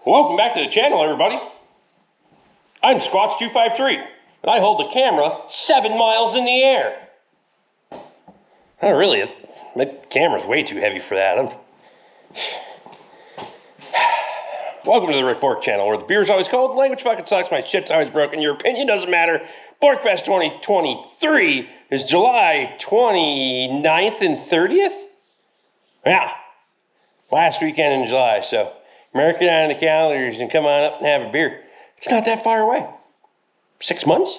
Welcome back to the channel, everybody. I'm Squatch253, and I hold the camera 7 miles in the air. Oh, really? My camera's way too heavy for that. Welcome to the Rick Bork channel, where the beer's always cold, language fucking sucks, my shit's always broken, your opinion doesn't matter. Borkfest 2023 is July 29th and 30th? Yeah, last weekend in July, so mark it on the calendars and come on up and have a beer. It's not that far away. 6 months?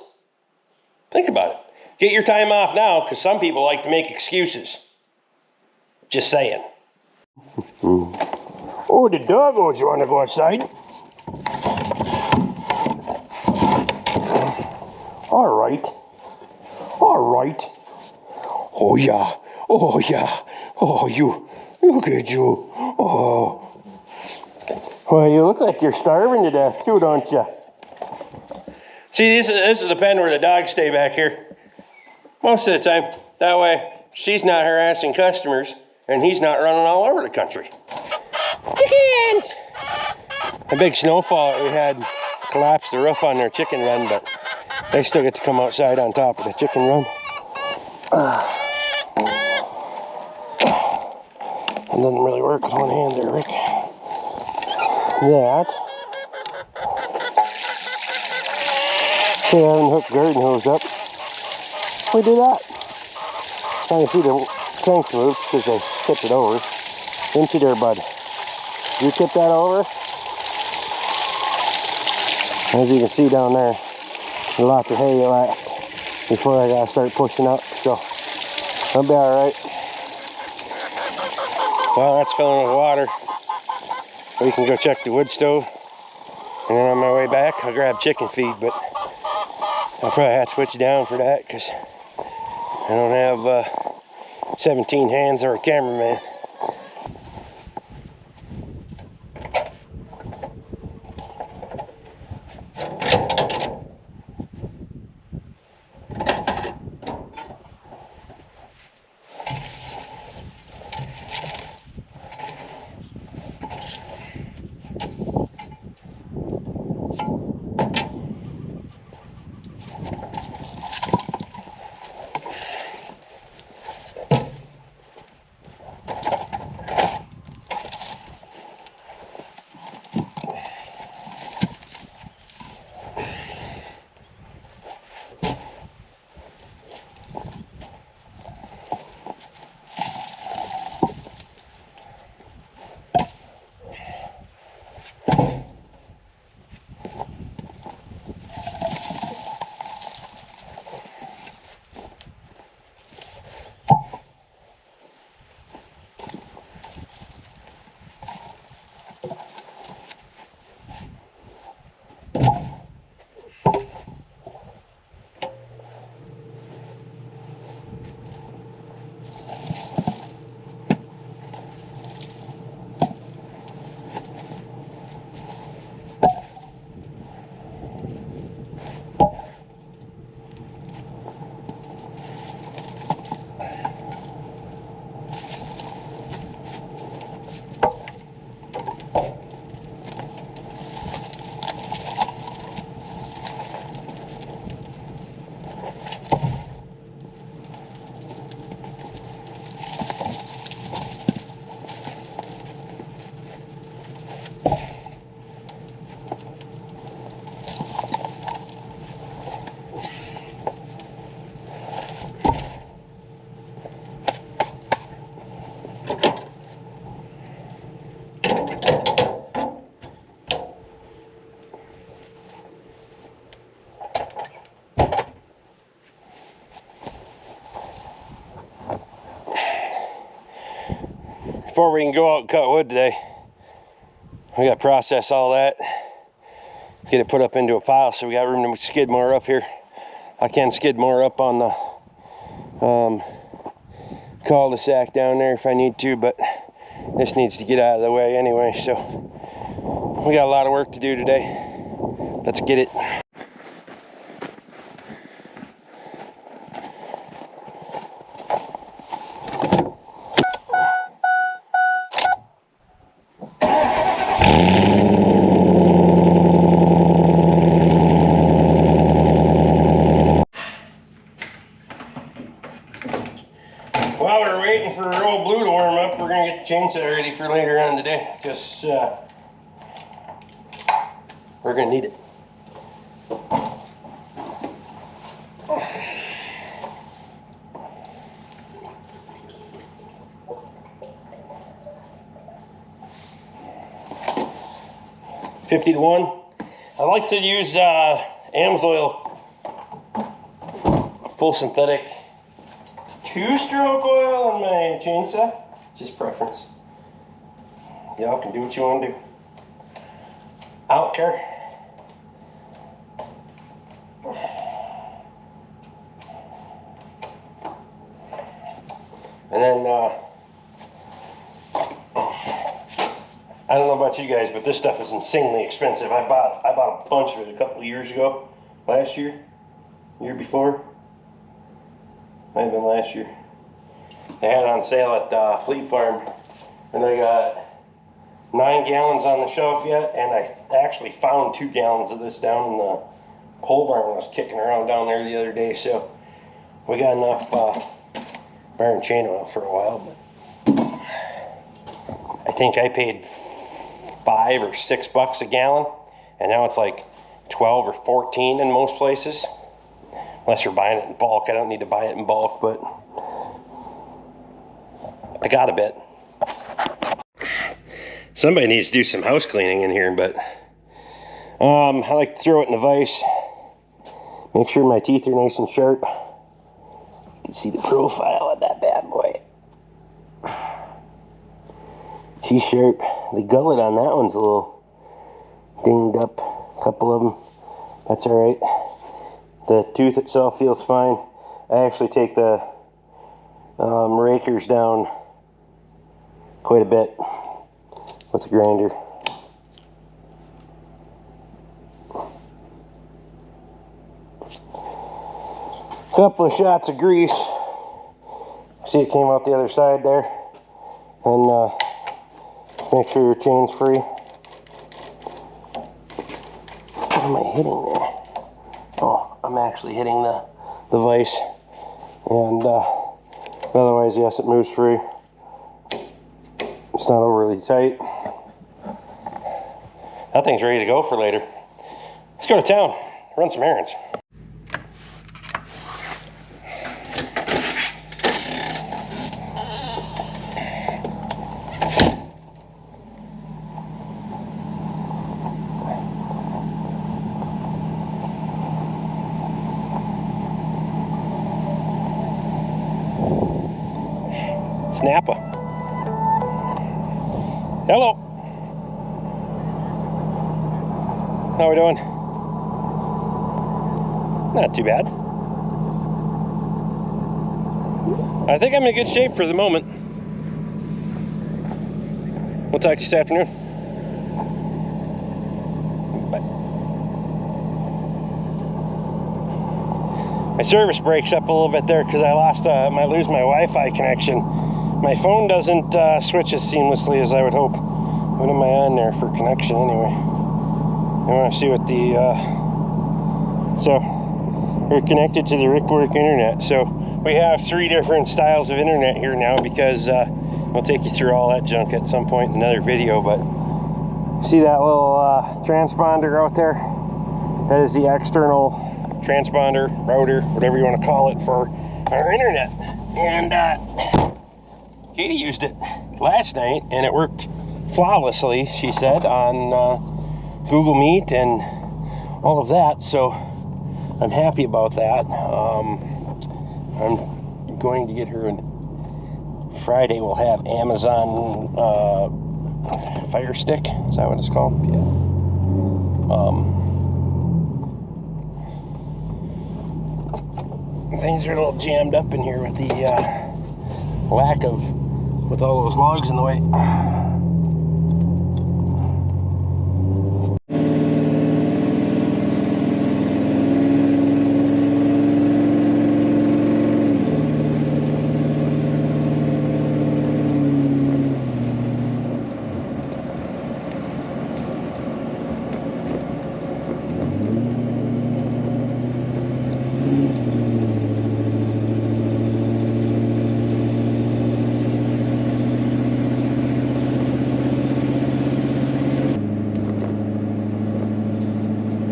Think about it. Get your time off now, because some people like to make excuses. Just saying. Oh, the doggos want to go outside. All right. All right. Oh, yeah. Oh, yeah. Oh, you. Look at you. Oh. Well, you look like you're starving to death, too, don't you? See, this is the pen where the dogs stay back here. Most of the time. That way, she's not harassing customers, and he's not running all over the country. Chickens! A big snowfall that we had collapsed the roof on their chicken run, but they still get to come outside on top of the chicken run. It doesn't really work with one hand there, Rick. That. See, I haven't hooked garden hose up. We do that. Trying to see the tanks move because they tipped it over. Didn't you there, bud? You tip that over? As you can see down there, there's lots of hay left before I gotta start pushing up, so I'll be alright. Well, that's filling with water. We can go check the wood stove, and then on my way back, I'll grab chicken feed, but I'll probably have to switch down for that because I don't have 17 hands or a cameraman. Before we can go out and cut wood today, we got to process all that, get it put up into a pile so we got room to skid more up here. I can skid more up on the cul-de-sac down there if I need to, but this needs to get out of the way anyway, so we got a lot of work to do today. Let's get it. chainsaw ready for later on today, because we're gonna need it. $50 to 1. I like to use AMSOIL, a full synthetic 2-stroke oil on my chainsaw. Just preference. Y'all can do what you want to do. I don't care. And then I don't know about you guys, but this stuff is insanely expensive. I bought a bunch of it a couple of years ago. Last year? Year before? Might have been last year. They had it on sale at Fleet Farm, and I got 9 gallons on the shelf yet, and I actually found 2 gallons of this down in the pole barn when I was kicking around down there the other day. So we got enough bar and chain oil for a while, but I think I paid $5 or $6 a gallon, and now it's like 12 or 14 in most places, unless you're buying it in bulk. I don't need to buy it in bulk, but I got a bit. Somebody needs to do some house cleaning in here, but I like to throw it in the vise. Make sure my teeth are nice and sharp. You can see the profile of that bad boy. She's sharp. The gullet on that one's a little dinged up. A couple of them. That's all right. The tooth itself feels fine. I actually take the rakers down quite a bit with the grinder. Couple of shots of grease. See, it came out the other side there. And just make sure your chain's free. What am I hitting there? Oh, I'm actually hitting the vise. And otherwise, yes, it moves free. It's not overly tight. That thing's ready to go for later. Let's go to town, run some errands. Napa. Hello. How we doing? Not too bad. I think I'm in good shape for the moment. We'll talk to you this afternoon. Bye. My service breaks up a little bit there because I lose my Wi-Fi connection. My phone doesn't switch as seamlessly as I would hope. What am I on there for connection anyway? I want to see what the... So, we're connected to the Rickwork internet. So, we have 3 different styles of internet here now because I'll take you through all that junk at some point in another video. But, see that little transponder out there? That is the external transponder, router, whatever you want to call it, for our internet. And Katie used it last night, and it worked flawlessly, she said, on Google Meet and all of that, so I'm happy about that. I'm going to get her on Friday. We'll have Amazon Fire Stick, is that what it's called? Yeah. Things are a little jammed up in here with the with all those logs in the way.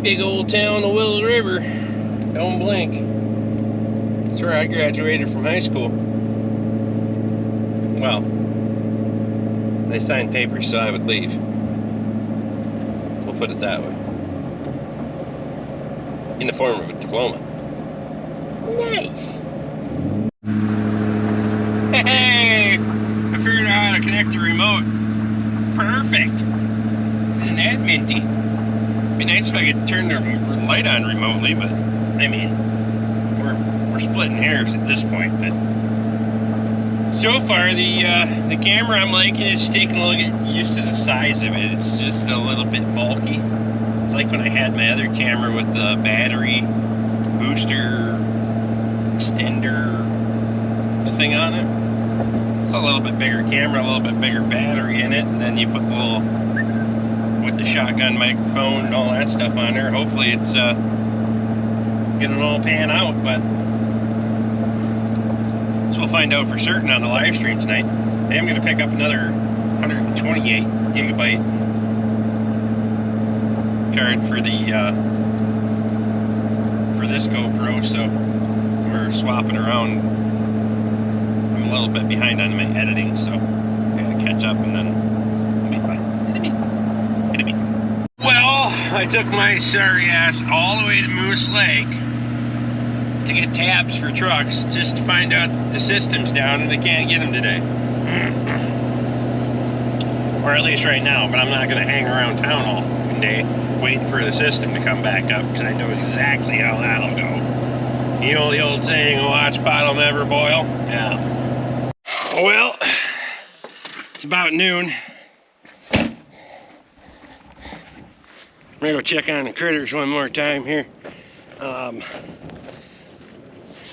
Big old town of Willow River. Don't blink. That's where I graduated from high school. Well, they signed papers so I would leave. We'll put it that way. In the form of a diploma. Nice. Hey! I figured out how to connect the remote. Perfect. Isn't that minty? It'd be nice if I could turn the light on remotely, but I mean, we're splitting hairs at this point. But so far, the camera I'm liking is taking a little bit used to the size of it. It's just a little bit bulky. It's like when I had my other camera with the battery booster extender thing on it. It's a little bit bigger camera, a little bit bigger battery in it, and then you put a little with the shotgun microphone and all that stuff on there. Hopefully it's gonna all pan out, but so we'll find out for certain on the live stream tonight. I am gonna pick up another 128 gigabyte card for the for this GoPro, so we're swapping around. I'm a little bit behind on my editing, so I gotta catch up, and then it'll be fine. It'll be fine. Well, I took my sorry ass all the way to Moose Lake to get tabs for trucks, just to find out the system's down and they can't get them today. Or at least right now, but I'm not gonna hang around town all day waiting for the system to come back up, because I know exactly how that'll go. You know the old saying, a watch pot will never boil? Yeah. Well, it's about noon. I'm gonna go check on the critters one more time here.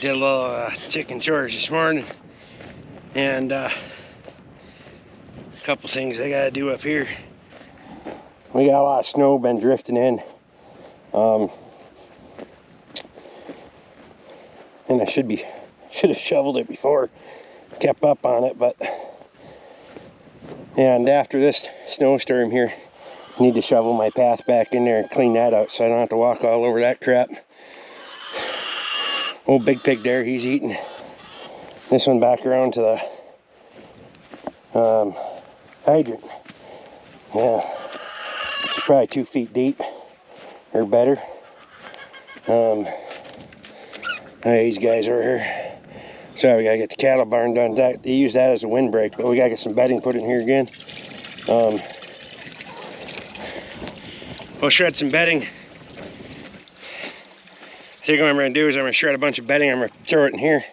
Did a little chicken chores this morning, and a couple things I gotta do up here. We got a lot of snow been drifting in, and I should have shoveled it before, kept up on it, but and after this snowstorm here, I need to shovel my path back in there and clean that out so I don't have to walk all over that crap. Old Big Pig there, he's eating. This one back around to the hydrant. Yeah, it's probably 2 feet deep or better. These guys are here. So we gotta get the cattle barn done. They use that as a windbreak, but we gotta get some bedding put in here again. We'll shred some bedding. I think what I'm gonna do is I'm gonna shred a bunch of bedding. I'm gonna throw it in here,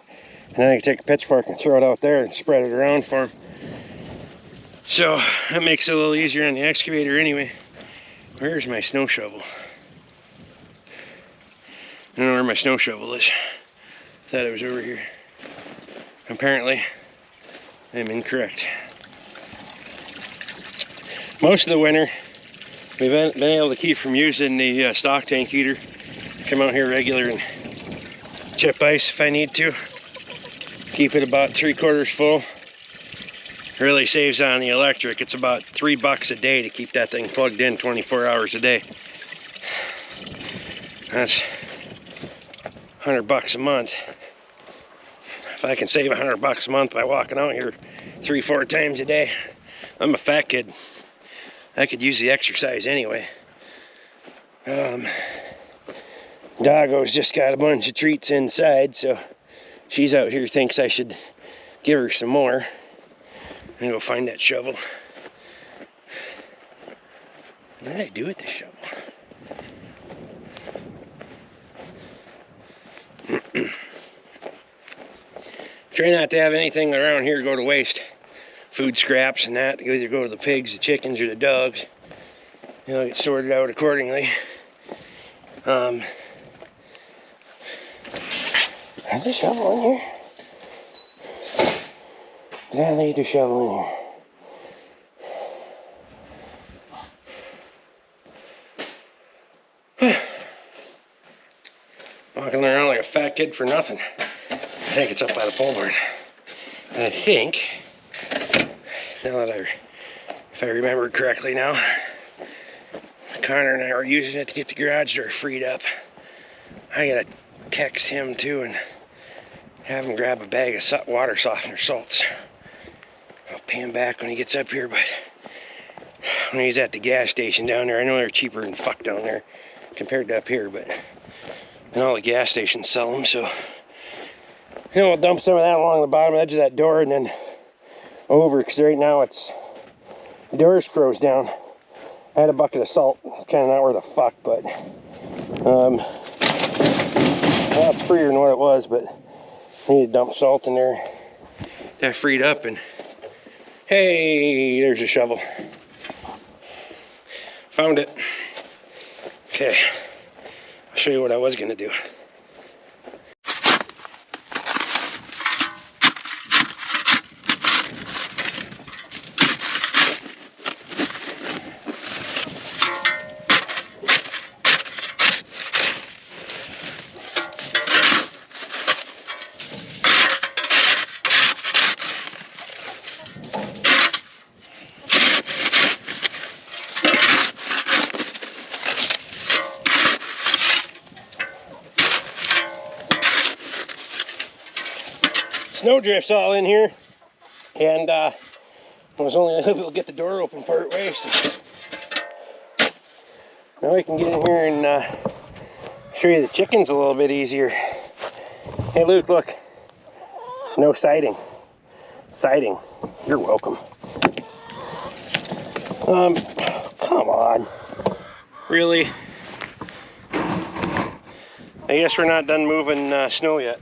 and then I can take a pitchfork and throw it out there and spread it around for them. So that makes it a little easier on the excavator anyway. Where's my snow shovel? I don't know where my snow shovel is. Thought it was over here. Apparently, I'm incorrect. Most of the winter, we've been able to keep from using the stock tank heater. Come out here regular and chip ice if I need to. Keep it about 3/4 full. Really saves on the electric. It's about $3 a day to keep that thing plugged in 24 hours a day. That's $100 a month. If I can save $100 a month by walking out here 3-4 times a day, I'm a fat kid. I could use the exercise anyway. Doggo's just got a bunch of treats inside, so she's out here, thinks I should give her some more. I'm gonna go find that shovel. What did I do with this shovel? Try not to have anything around here go to waste. Food scraps and that either go to the pigs, the chickens, or the dogs. They'll get sorted out accordingly. Is the shovel in here? Did I leave the shovel in here? Walking around like a fat kid for nothing. I think it's up by the pole barn. I think, now that if I remember correctly now, Connor and I were using it to get the garage door freed up. I gotta text him too and have him grab a bag of water softener salts. I'll pay him back when he gets up here, but when he's at the gas station down there, I know they're cheaper than fuck down there compared to up here, but and all the gas stations sell them, so you know, we'll dump some of that along the bottom edge of that door and then over, because right now the door's froze down. I had a bucket of salt. It's kind of not worth a fuck, but well, it's freer than what it was, but I need to dump salt in there. That freed up, and hey, there's a shovel. Found it. Okay, I'll show you what I was gonna do. Snowdrift's all in here, and I was only able to get the door open part way, so now I can get in here and show you the chickens a little bit easier. Hey Luke, look, no siding. Siding, you're welcome. Come on, really? I guess we're not done moving snow yet.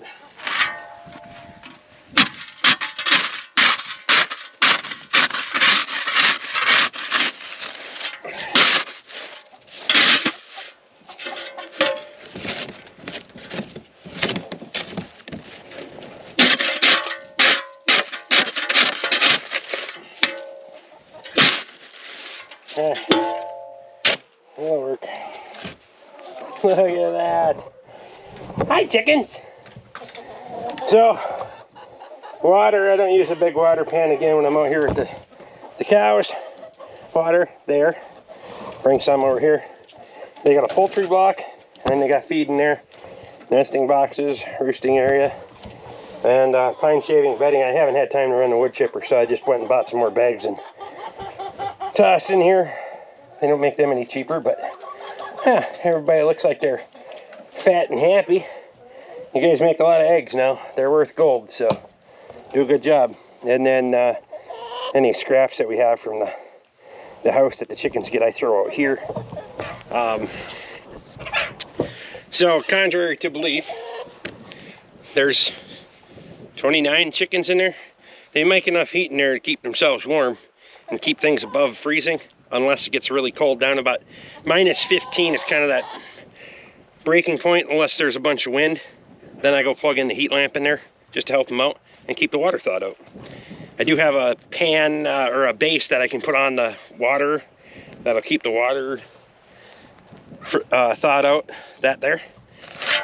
That'll work. Look at that. Hi, chickens. So, water, I don't use a big water pan again when I'm out here with the cows. Water there. Bring some over here. They got a poultry block, and they got feed in there. Nesting boxes, roosting area, and pine shaving bedding. I haven't had time to run the wood chipper, so I just went and bought some more bags and tossed in here. They don't make them any cheaper, but everybody looks like they're fat and happy. You guys make a lot of eggs now. They're worth gold, so do a good job. And then any scraps that we have from the house that the chickens get, I throw out here. So contrary to belief, there's 29 chickens in there. They make enough heat in there to keep themselves warm and keep things above freezing, unless it gets really cold. Down about -15 is kind of that breaking point, unless there's a bunch of wind. Then I go plug in the heat lamp in there just to help them out and keep the water thawed out. I do have a pan or a base that I can put on the water that'll keep the water thawed out, that there,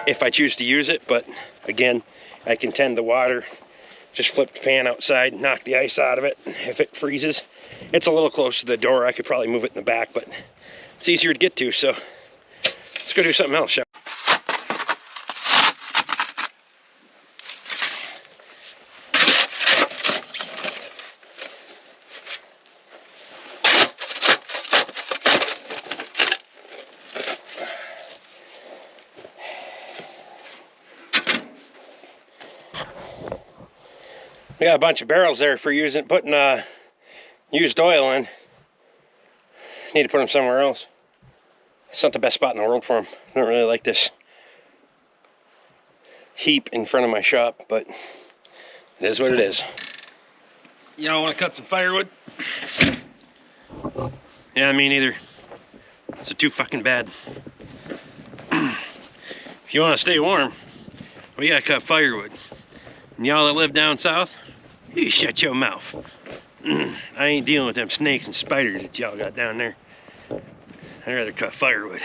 if I choose to use it. But again, I can tend the water, just flip the fan outside, knock the ice out of it. If it freezes, it's a little close to the door. I could probably move it in the back, but it's easier to get to, so let's go do something else, shall we? We got a bunch of barrels there for putting used oil in. Need to put them somewhere else. It's not the best spot in the world for them. I don't really like this heap in front of my shop, but it is what it is. Y'all want to cut some firewood? Yeah, me neither. It's too fucking bad. If you want to stay warm, we gotta cut firewood. And y'all that live down south, you shut your mouth. I ain't dealing with them snakes and spiders that y'all got down there. I'd rather cut firewood.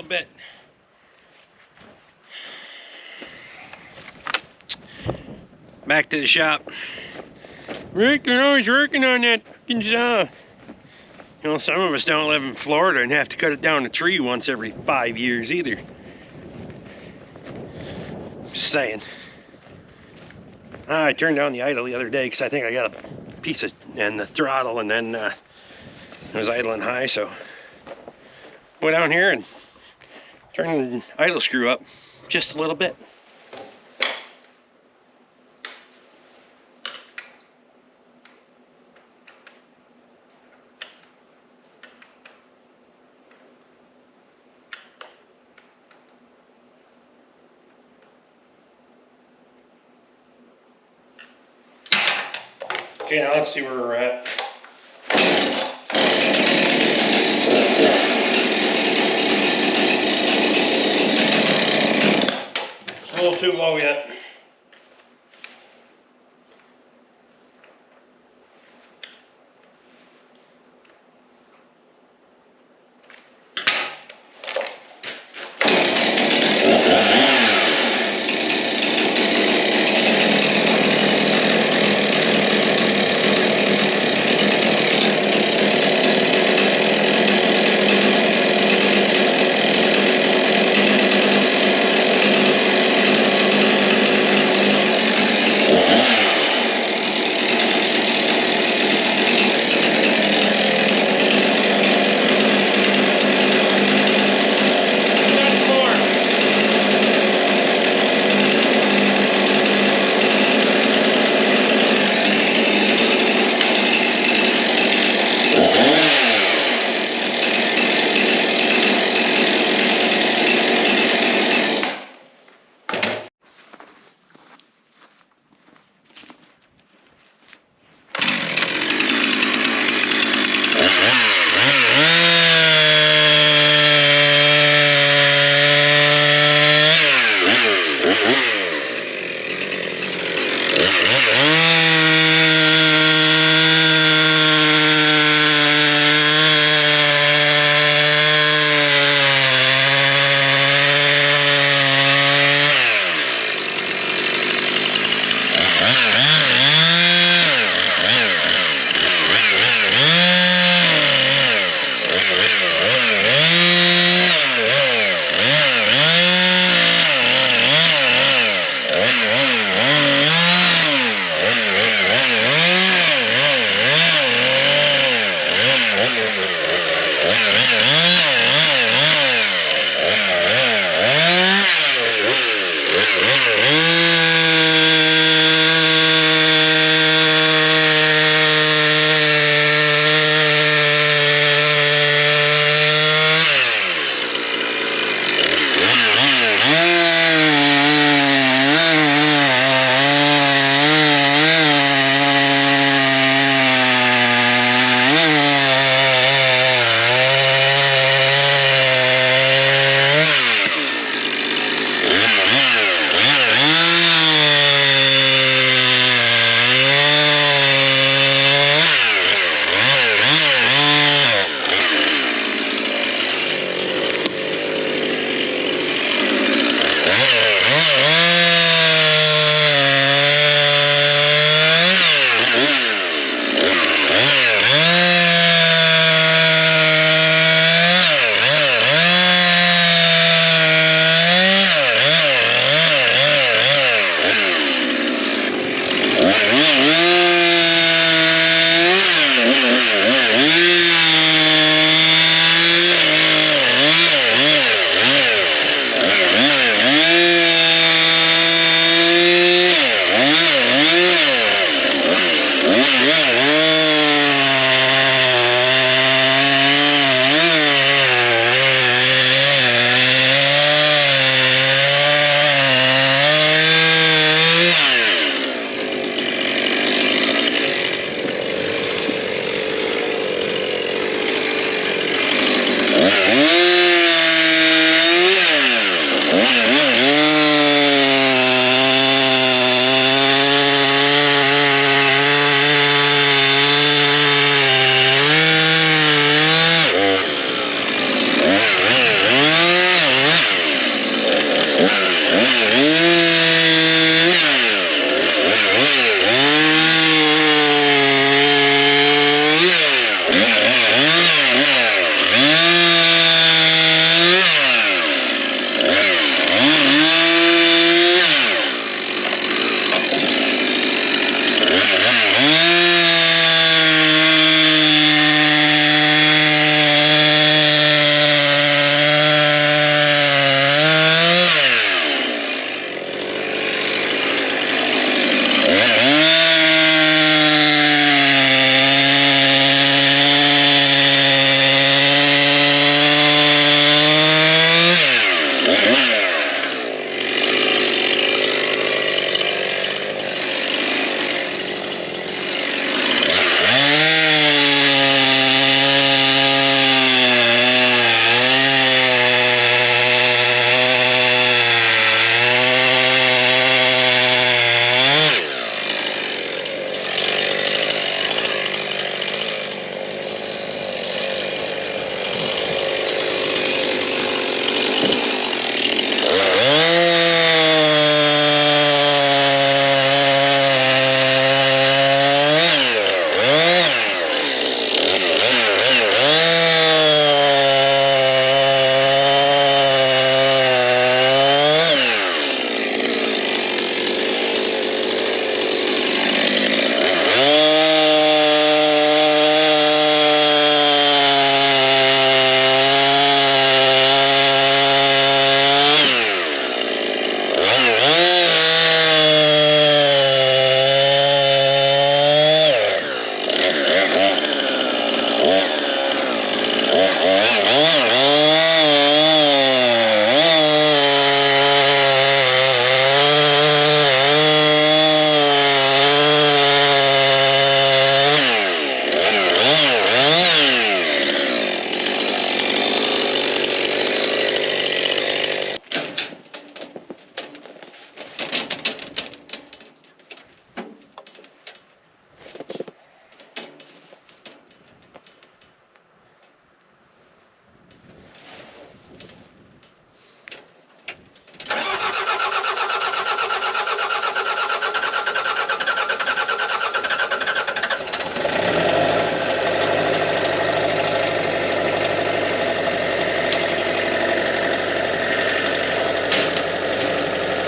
bit. Back to the shop. Rick, you're always working on that fucking saw. You know, some of us don't live in Florida and have to cut it down a tree once every 5 years either. Just saying. I turned down the idle the other day because I think I got a piece of, and the throttle, and then it was idling high, so went down here and turned the idle screw up just a little bit. Okay, now let's see where we're at. It's a little too low yet.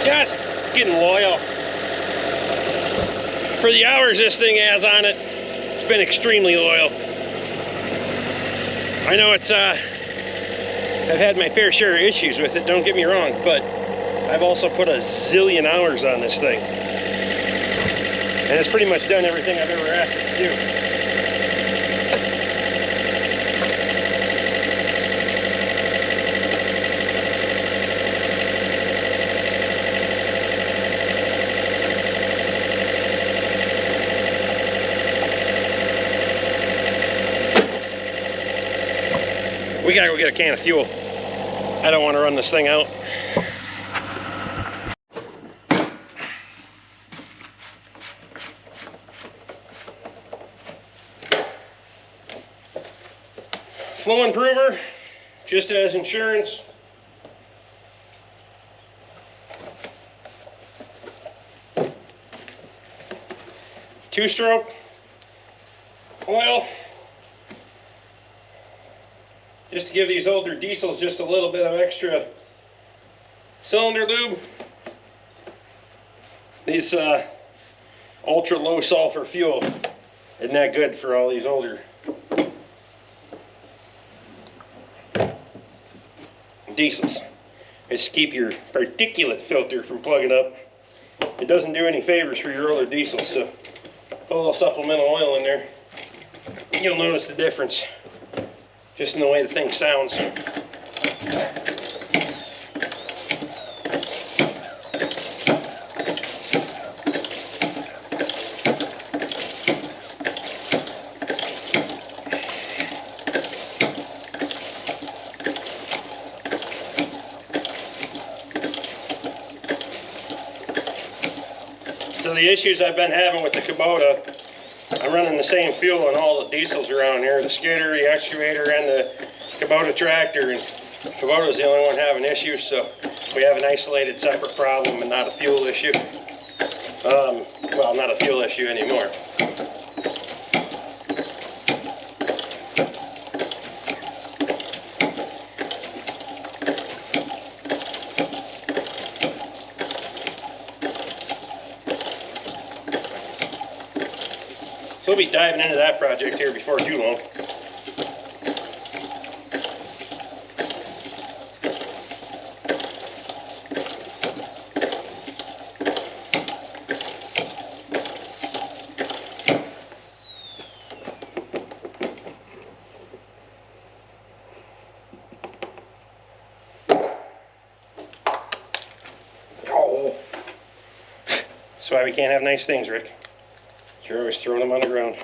Just getting loyal. For the hours this thing has on it, it's been extremely loyal. I know it's I've had my fair share of issues with it, don't get me wrong, but I've also put a zillion hours on this thing. And it's pretty much done everything I've ever asked it to do. We gotta go get a can of fuel. I don't want to run this thing out. Flow improver, just as insurance. Two-stroke oil. Just to give these older diesels just a little bit of extra cylinder lube. These ultra low sulfur fuel isn't that good for all these older diesels. It's to keep your particulate filter from plugging up. It doesn't do any favors for your older diesels, so put a little supplemental oil in there. You'll notice the difference just in the way the thing sounds. So the issues I've been having with the Kubota, I'm running the same fuel on all the diesels around here, the skidder, the excavator, and the Kubota tractor, and Kubota's the only one having issues, so we have an isolated separate problem and not a fuel issue. Well, not a fuel issue anymore. So we'll be diving into that project here before too long. Oh, that's why we can't have nice things, Rick. You're always throwing them on the ground.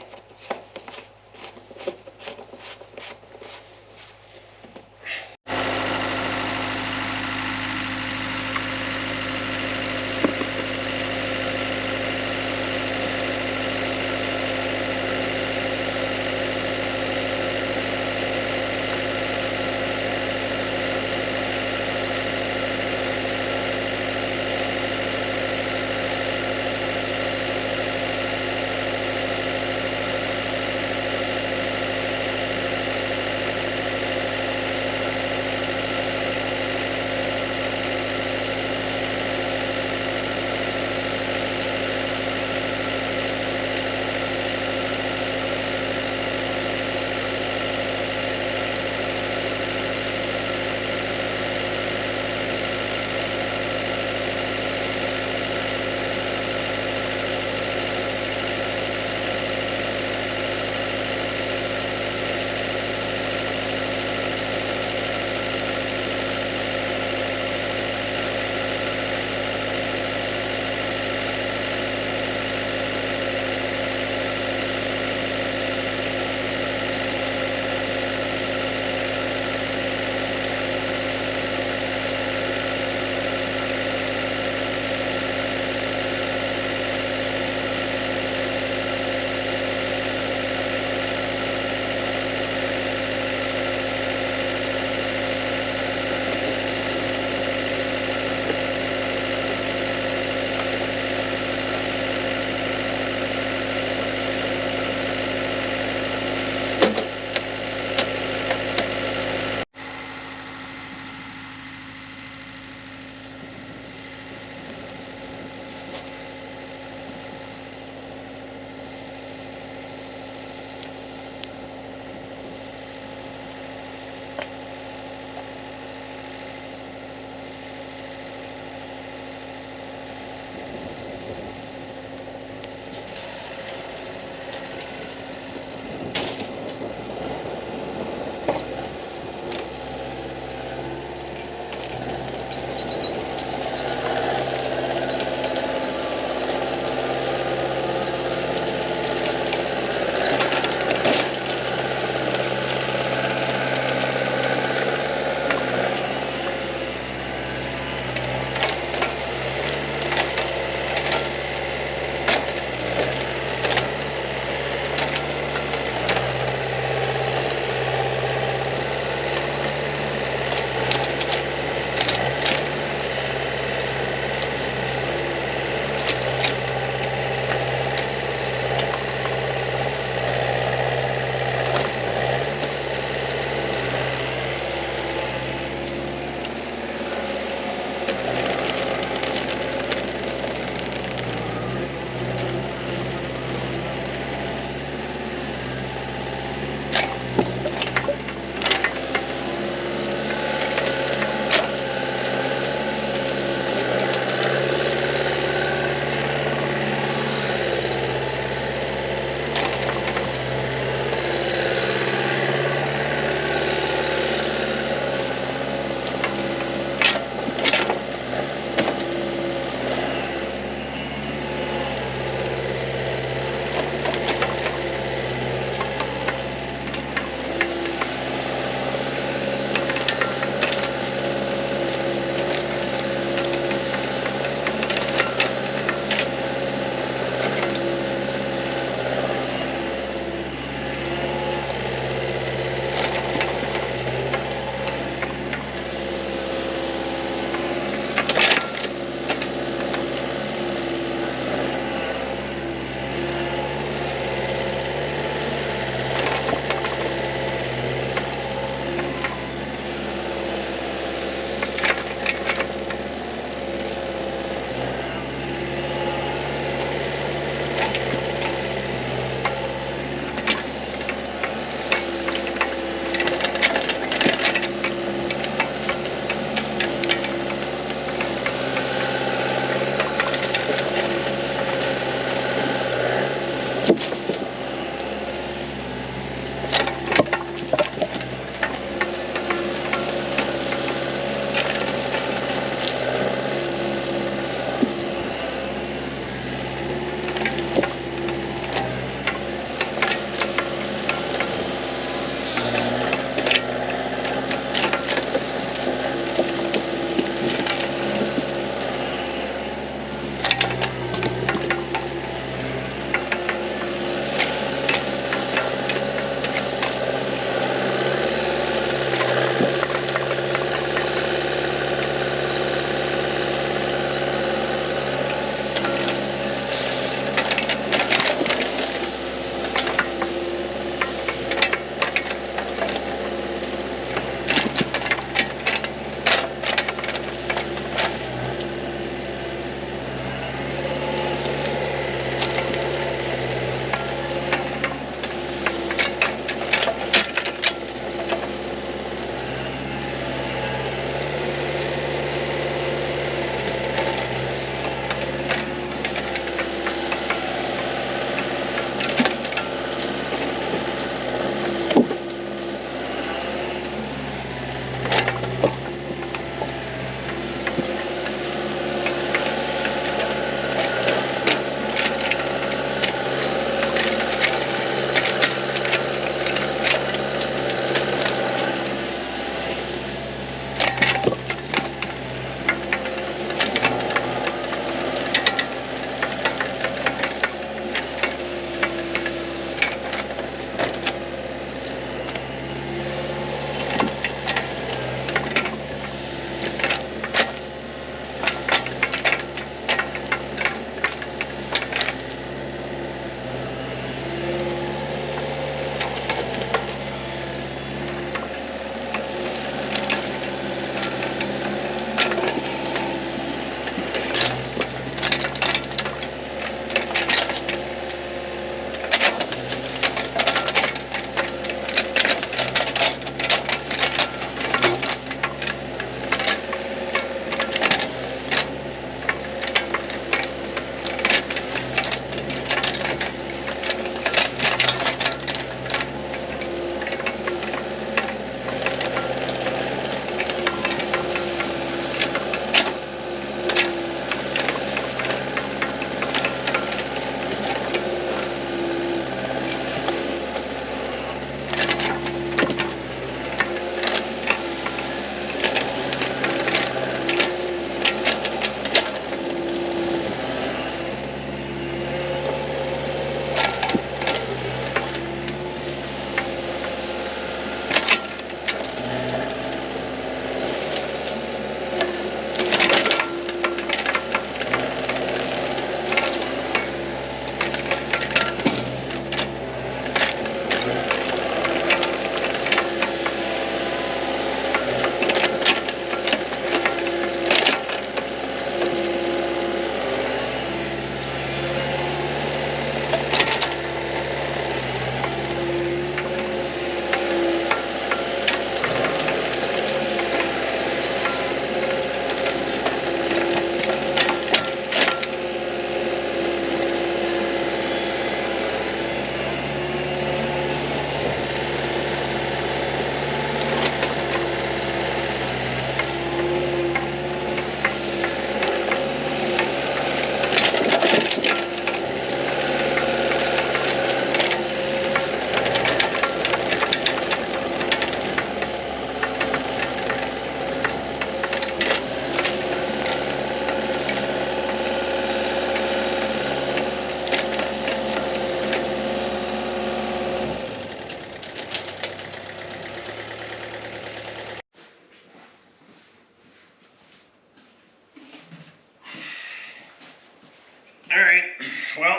well,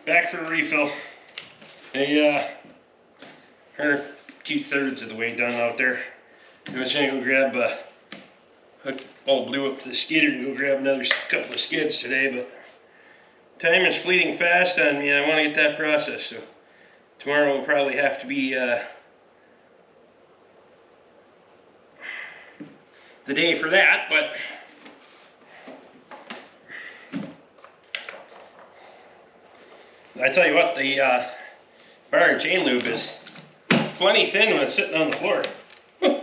back for a refill. We're 2/3 of the way done out there. I was gonna go grab all blew up to the skidder and go grab another couple of skids today, but time is fleeting fast on me and I want to get that processed. So tomorrow will probably have to be the day for that, but I tell you what, the bar and chain lube is plenty thin when it's sitting on the floor. And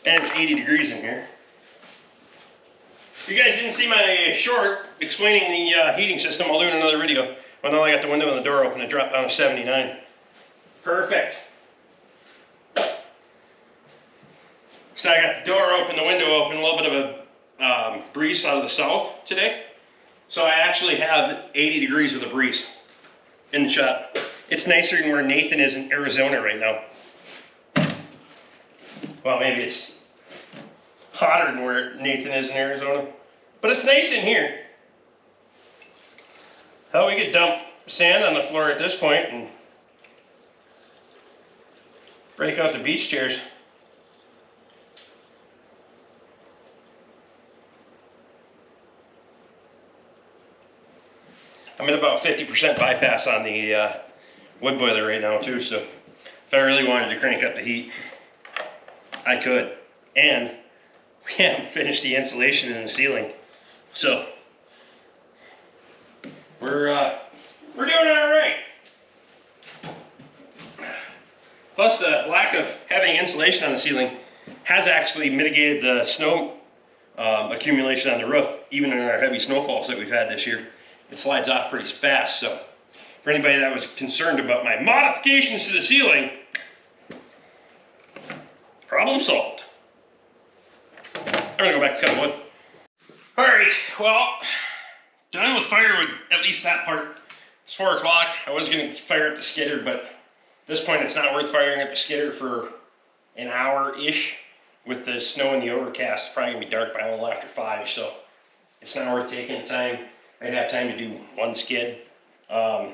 it's 80 degrees in here. If you guys didn't see my short explaining the heating system, I'll do in another video. But now I got the window and the door open, it dropped down to 79. Perfect. So I got the door open, the window open, a little bit of a breeze out of the south today. So I actually have 80 degrees with a breeze in the shop. It's nicer than where Nathan is in Arizona right now. Well, maybe it's hotter than where Nathan is in Arizona. But it's nice in here. Hell, we could dump sand on the floor at this point and break out the beach chairs. I'm at about 50% bypass on the wood boiler right now too, so if I really wanted to crank up the heat, I could. And we haven't finished the insulation in the ceiling, so we're doing all right. Plus, the lack of having insulation on the ceiling has actually mitigated the snow accumulation on the roof, even in our heavy snowfalls that we've had this year. It slides off pretty fast, so for anybody that was concerned about my modifications to the ceiling, problem solved. I'm gonna go back to cutting wood. All right, well, done with firewood, at least that part. It's 4 o'clock. I was gonna fire up the skidder, but at this point it's not worth firing up the skidder for an hour-ish. With the snow and the overcast, it's probably gonna be dark by a little after 5, so it's not worth taking the time. I'd have time to do one skid. So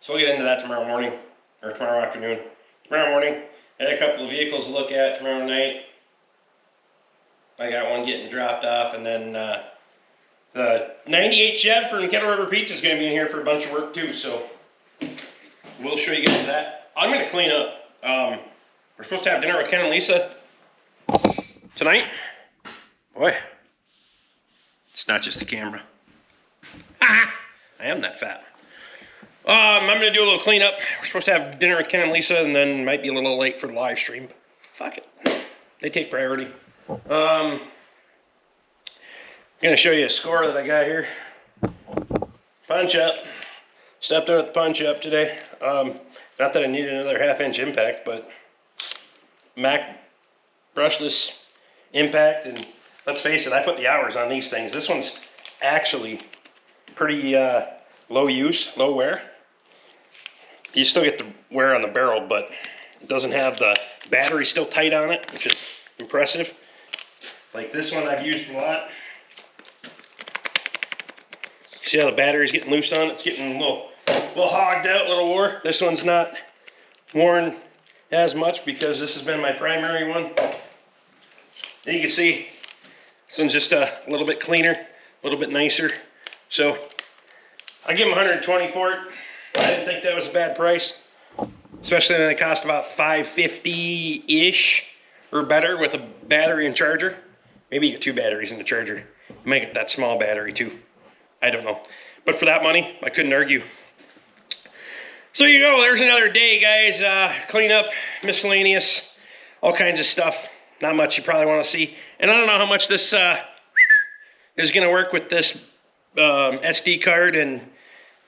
we'll get into that tomorrow morning, or tomorrow afternoon. Tomorrow morning, I had a couple of vehicles to look at tomorrow night. I got one getting dropped off, and then the 98 Chev from Kettle River Pizza is going to be in here for a bunch of work too, so we'll show you guys that. I'm going to clean up. We're supposed to have dinner with Ken and Lisa tonight. Boy, it's not just the camera. I am that fat. I'm going to do a little cleanup. We're supposed to have dinner with Ken and Lisa, and then might be a little late for the live stream, but fuck it. They take priority. I'm going to show you a score that I got here. Punch up. Stepped out at the punch up today. Not that I needed another 1/2-inch impact, but Mac brushless impact, and let's face it, I put the hours on these things. This one's actually pretty low use, low wear. You still get the wear on the barrel, but it doesn't have the battery still tight on it, which is impressive. Like this one I've used a lot. See how the battery's getting loose on it? It's getting a little hogged out, a little wore. This one's not worn as much because this has been my primary one. And you can see this one's just a little bit cleaner, a little bit nicer. So I give them 120 for it. I didn't think that was a bad price, especially when they cost about $550-ish or better with a battery and charger. Maybe you get 2 batteries in the charger. You might get that small battery too. I don't know. But for that money, I couldn't argue. So you go, there's another day, guys. Clean up, miscellaneous, all kinds of stuff. Not much you probably want to see. And I don't know how much this is going to work with this SD card, and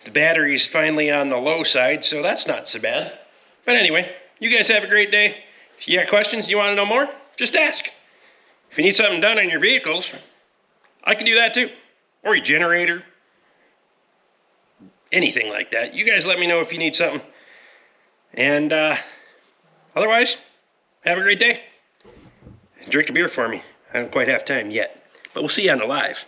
the battery's finally on the low side, so that's not so bad. But anyway, you guys have a great day. If you got questions, you want to know more, just ask. If you need something done on your vehicles, I can do that too. Or your generator. Anything like that. You guys let me know if you need something. And otherwise, have a great day. Drink a beer for me. I don't quite have time yet. But we'll see you on the live.